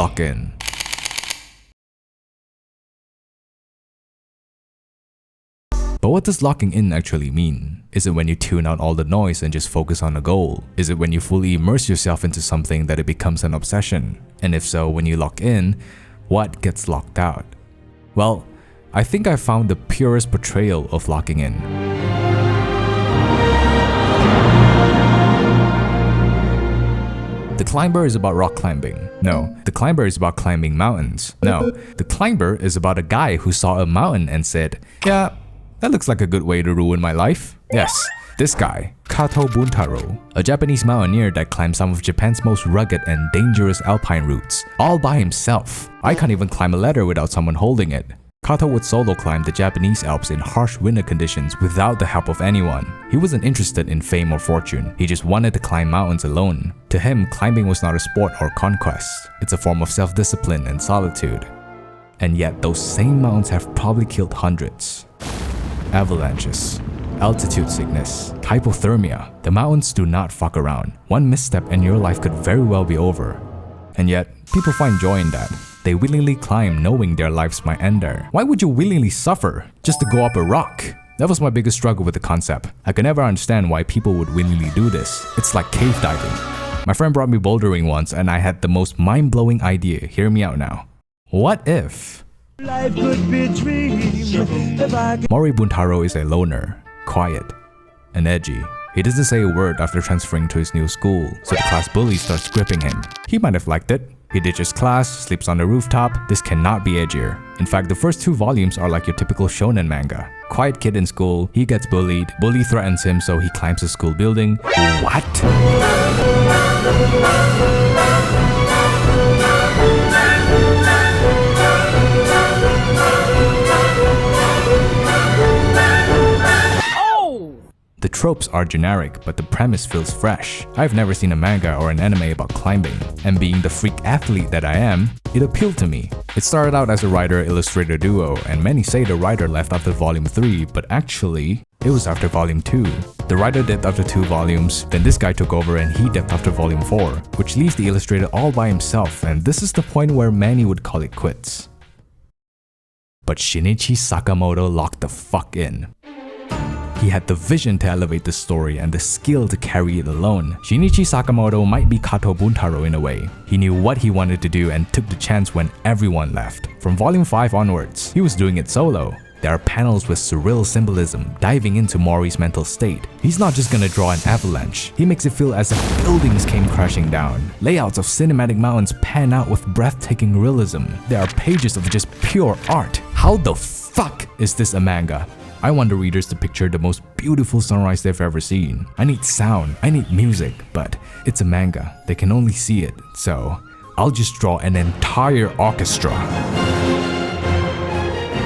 lock in. But what does locking in actually mean? Is it when you tune out all the noise and just focus on a goal? Is it when you fully immerse yourself into something that it becomes an obsession? And if so, when you lock in, what gets locked out? Well, I think I found the purest portrayal of locking in. The Climber is about rock climbing. No, The Climber is about climbing mountains. No, The Climber is about a guy who saw a mountain and said, yeah, that looks like a good way to ruin my life. Yes, this guy, Kato Buntaro, a Japanese mountaineer that climbed some of Japan's most rugged and dangerous alpine routes, all by himself. I can't even climb a ladder without someone holding it. Kato would solo climb the Japanese Alps in harsh winter conditions without the help of anyone. He wasn't interested in fame or fortune, he just wanted to climb mountains alone. To him, climbing was not a sport or conquest, it's a form of self-discipline and solitude. And yet, those same mountains have probably killed hundreds. Avalanches, altitude sickness, hypothermia. The mountains do not fuck around. One misstep and your life could very well be over. And yet, people find joy in that. They willingly climb knowing their lives might end there. Why would you willingly suffer just to go up a rock? That was my biggest struggle with the concept. I could never understand why people would willingly do this. It's like cave diving. My friend brought me bouldering once and I had the most mind-blowing idea. Hear me out now. What if life could be a dream? Mori Buntaro is a loner, quiet, and edgy. He doesn't say a word after transferring to his new school, so the class bully starts gripping him. He might have liked it. He ditches class, sleeps on the rooftop. This cannot be edgier. In fact, the first 2 volumes are like your typical shonen manga. Quiet kid in school, he gets bullied, bully threatens him so he climbs a school building. What? The tropes are generic, but the premise feels fresh. I've never seen a manga or an anime about climbing, and being the freak athlete that I am, it appealed to me. It started out as a writer-illustrator duo, and many say the writer left after volume 3, but actually, it was after volume 2. The writer dipped after 2 volumes, then this guy took over and he dipped after volume 4, which leaves the illustrator all by himself, and this is the point where many would call it quits. But Shinichi Sakamoto locked the fuck in. He had the vision to elevate the story and the skill to carry it alone. Shinichi Sakamoto might be Kato Buntaro in a way. He knew what he wanted to do and took the chance when everyone left. From volume 5 onwards, he was doing it solo. There are panels with surreal symbolism diving into Mori's mental state. He's not just gonna draw an avalanche, he makes it feel as if buildings came crashing down. Layouts of cinematic mountains pan out with breathtaking realism. There are pages of just pure art. How the fuck is this a manga? I want the readers to picture the most beautiful sunrise they've ever seen. I need sound, I need music, but it's a manga. They can only see it, so I'll just draw an entire orchestra.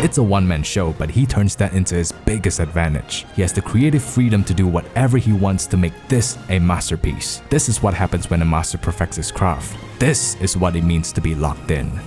It's a one-man show, but he turns that into his biggest advantage. He has the creative freedom to do whatever he wants to make this a masterpiece. This is what happens when a master perfects his craft. This is what it means to be locked in.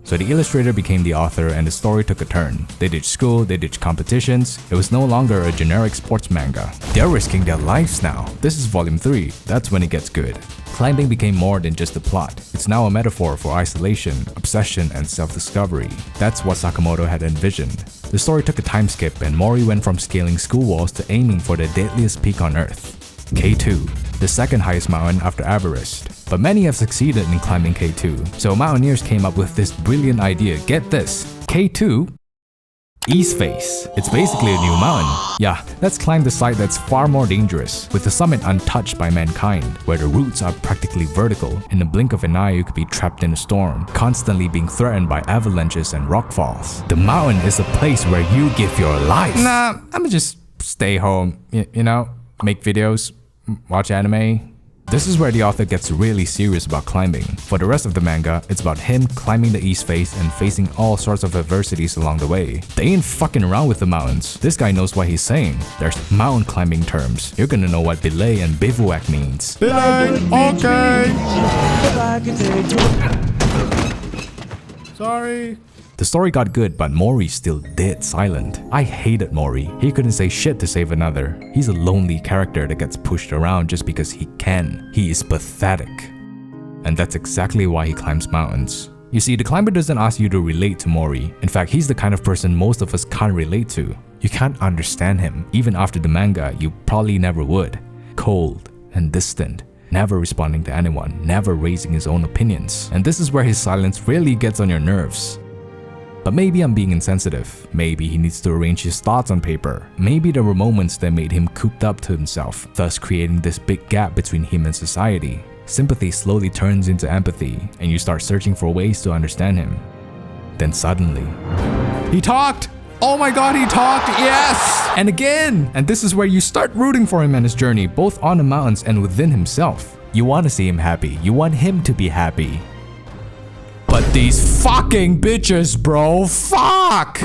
So the illustrator became the author and the story took a turn. They ditched school, they ditched competitions. It was no longer a generic sports manga. They're risking their lives now. This is volume 3. That's when it gets good. Climbing became more than just a plot. It's now a metaphor for isolation, obsession, and self-discovery. That's what Sakamoto had envisioned. The story took a time skip and Mori went from scaling school walls to aiming for the deadliest peak on Earth. K2, the second highest mountain after Everest. But many have succeeded in climbing K2, so mountaineers came up with this brilliant idea. Get this, K2? East Face. It's basically a new mountain. Yeah, let's climb the side that's far more dangerous, with the summit untouched by mankind, where the routes are practically vertical. In the blink of an eye, you could be trapped in a storm, constantly being threatened by avalanches and rockfalls. The mountain is a place where you give your life. Nah, I'ma just stay home, you know, make videos, watch anime. This is where the author gets really serious about climbing. For the rest of the manga, it's about him climbing the east face and facing all sorts of adversities along the way. They ain't fucking around with the mountains. This guy knows what he's saying. There's mountain climbing terms. You're gonna know what belay and bivouac means. Belay, okay. Sorry. The story got good, but Mori still dead silent. I hated Mori. He couldn't say shit to save another. He's a lonely character that gets pushed around just because he can. He is pathetic. And that's exactly why he climbs mountains. You see, the climber doesn't ask you to relate to Mori. In fact, he's the kind of person most of us can't relate to. You can't understand him. Even after the manga, you probably never would. Cold and distant, never responding to anyone, never raising his own opinions. And this is where his silence really gets on your nerves. But maybe I'm being insensitive. Maybe he needs to arrange his thoughts on paper. Maybe there were moments that made him cooped up to himself, thus creating this big gap between him and society. Sympathy slowly turns into empathy, and you start searching for ways to understand him. Then suddenly, he talked! Oh my god, he talked! Yes! And again! And this is where you start rooting for him and his journey, both on the mountains and within himself. You want to see him happy. You want him to be happy. But these fucking bitches, bro! Fuck!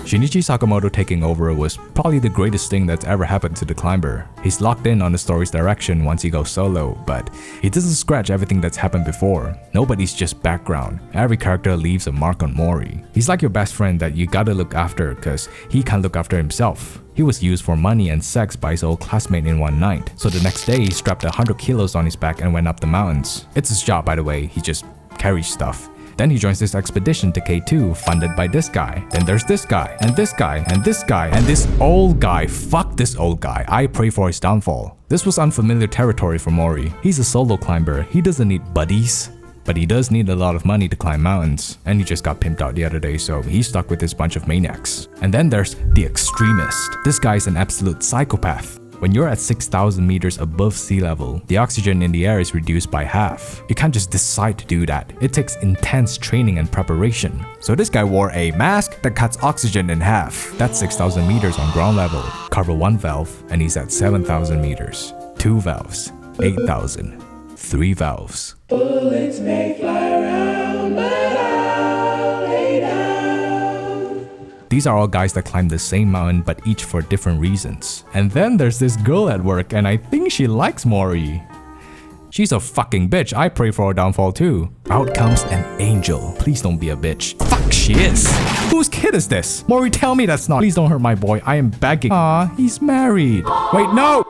Shinichi Sakamoto taking over was probably the greatest thing that's ever happened to the climber. He's locked in on the story's direction once he goes solo, but he doesn't scratch everything that's happened before. Nobody's just background. Every character leaves a mark on Mori. He's like your best friend that you gotta look after cause he can't look after himself. He was used for money and sex by his old classmate in one night, so the next day he strapped 100 kilos on his back and went up the mountains. It's his job, by the way, he just carries stuff. Then he joins this expedition to K2 funded by this guy. Then there's this guy, and this guy, and this guy, and this old guy. Fuck this old guy. I pray for his downfall. This was unfamiliar territory for Mori. He's a solo climber. He doesn't need buddies. But he does need a lot of money to climb mountains. And he just got pimped out the other day, so he's stuck with this bunch of maniacs. And then there's the extremist. This guy's an absolute psychopath. When you're at 6,000 meters above sea level, the oxygen in the air is reduced by half. You can't just decide to do that. It takes intense training and preparation. So this guy wore a mask that cuts oxygen in half. That's 6,000 meters on ground level. Cover one valve, and he's at 7,000 meters. 2 valves, 8,000. 3 valves. Bullets may fly around, but I'll lay down. These are all guys that climb the same mountain but each for different reasons. And then there's this girl at work and I think she likes Mori. She's a fucking bitch. I pray for her downfall too. Out comes an angel. Please don't be a bitch. Fuck, she is. Whose kid is this? Mori, tell me that's not. Please don't hurt my boy. I am begging. Aw, he's married. Wait, no!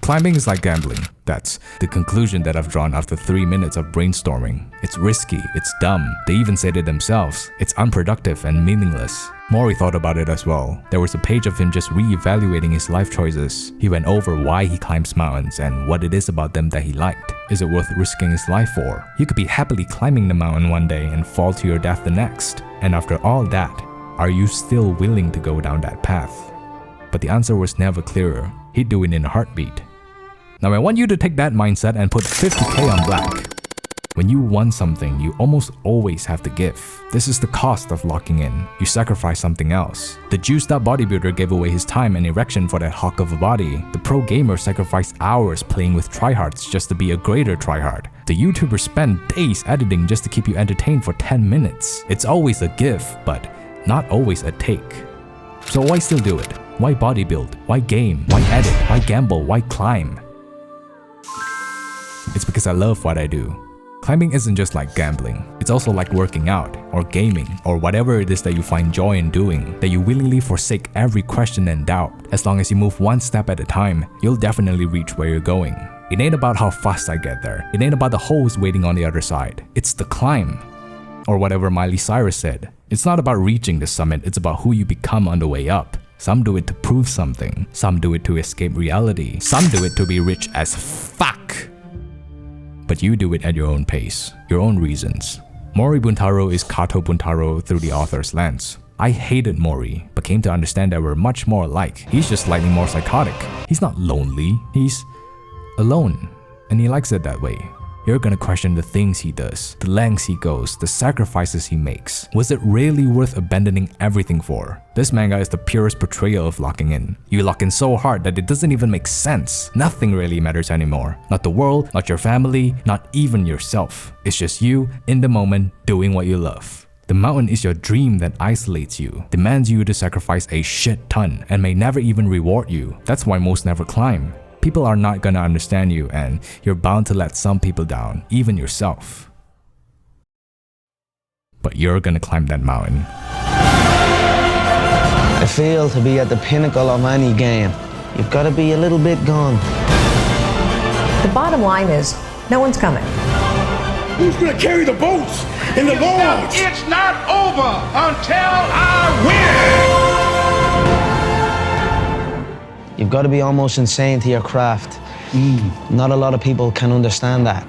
Climbing is like gambling. That's the conclusion that I've drawn after 3 minutes of brainstorming. It's risky, it's dumb. They even said it themselves. It's unproductive and meaningless. Mori thought about it as well. There was a page of him just re-evaluating his life choices. He went over why he climbs mountains and what it is about them that he liked. Is it worth risking his life for? You could be happily climbing the mountain one day and fall to your death the next. And after all that, are you still willing to go down that path? But the answer was never clearer. He'd do it in a heartbeat. Now I want you to take that mindset and put 50k on black. When you want something, you almost always have to give. This is the cost of locking in. You sacrifice something else. The juiced up bodybuilder gave away his time and erection for that hawk of a body. The pro gamer sacrificed hours playing with tryhards just to be a greater tryhard. The YouTuber spent days editing just to keep you entertained for 10 minutes. It's always a give, but not always a take. So why still do it? Why bodybuild? Why game? Why edit? Why gamble? Why climb? It's because I love what I do. Climbing isn't just like gambling. It's also like working out, or gaming, or whatever it is that you find joy in doing, that you willingly forsake every question and doubt. As long as you move one step at a time, you'll definitely reach where you're going. It ain't about how fast I get there. It ain't about the hoes waiting on the other side. It's the climb. Or whatever Miley Cyrus said. It's not about reaching the summit, it's about who you become on the way up. Some do it to prove something. Some do it to escape reality. Some do it to be rich as fuck. But you do it at your own pace, your own reasons. Mori Buntaro is Kato Buntaro through the author's lens. I hated Mori, but came to understand that we're much more alike. He's just slightly more psychotic. He's not lonely, he's alone. And he likes it that way. You're gonna question the things he does, the lengths he goes, the sacrifices he makes. Was it really worth abandoning everything for? This manga is the purest portrayal of locking in. You lock in so hard that it doesn't even make sense. Nothing really matters anymore. Not the world, not your family, not even yourself. It's just you, in the moment, doing what you love. The mountain is your dream that isolates you, demands you to sacrifice a shit ton, and may never even reward you. That's why most never climb. People are not gonna understand you, and you're bound to let some people down, even yourself. But you're gonna climb that mountain. I feel to be at the pinnacle of any game, you've got to be a little bit gone. The bottom line is, no one's coming. Who's gonna carry the boats and the logs? It's not over until I win! You've got to be almost insane to your craft. Not a lot of people can understand that.